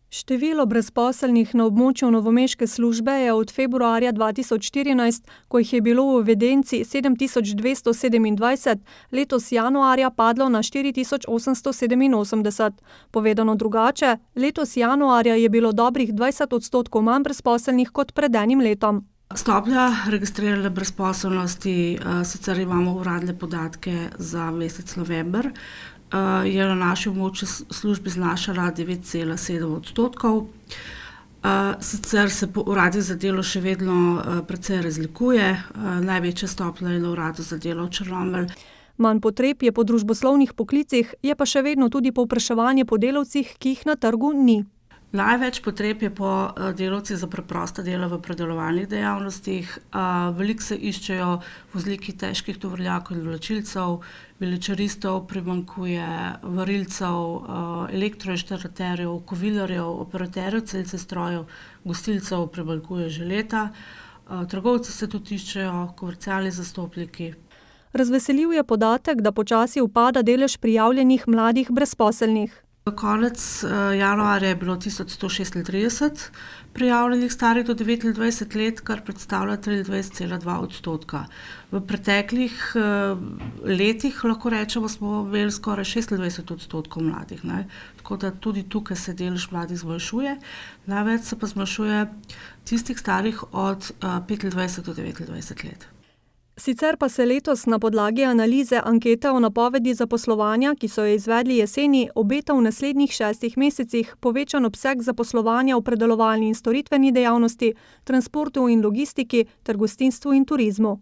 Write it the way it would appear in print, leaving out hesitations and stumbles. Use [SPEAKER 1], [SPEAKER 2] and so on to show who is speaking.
[SPEAKER 1] Število brezposelnih na območju novomeške službe je od februarja 2014, ko jih je bilo v evidenci 7227, letos januarja padlo na 4887. Povedano drugače, letos januarja je bilo dobrih 20% manj brezposelnih kot pred enim letom.
[SPEAKER 2] Stopnja registrirane brezposelnosti, sicer imamo uradne podatke za mesec november, je na naši območni službi znašala 9,7%. Sicer se po uradih za delo še vedno precej razlikuje, največja stopnja je na uradu za delo v Črnomelj.
[SPEAKER 1] Manj potreb je po družboslovnih poklicih, je pa še vedno tudi povpraševanje po delavcih, ki jih na trgu ni.
[SPEAKER 2] Največ potreb je po delavcih za preprosta dela v predelovalnih dejavnostih. Veliko se iščejo vozliki težkih tovornjakov in vlačilcev, viličaristov, primanjkuje varilcev, elektroinštalaterjev, kovilarjev, operaterjev celicestrojev, gostilcev primanjkuje že leta. Trgovci se tudi iščejo, komercialni zastopniki.
[SPEAKER 1] Razveseljiv je podatek, da počasi upada delež prijavljenih mladih brezposelnih.
[SPEAKER 2] Konec januarja je bilo 1136 prijavljenih starih do 29 let, kar predstavlja 23,2%. V preteklih letih, lahko rečemo, smo imeli skoraj 26% mladih, ne. Tako da tudi tukaj se delež mladih zmanjšuje. Največ se pa zmanjšuje tistih starih od 25 do 29 let.
[SPEAKER 1] Sicer pa se letos na podlagi analize ankete o napovedi zaposlovanja, ki so jo izvedli jeseni, obeta v naslednjih 6 mesecih povečan obseg zaposlovanja v predelovalni in storitveni dejavnosti, transportu in logistiki ter gostinstvu in turizmu.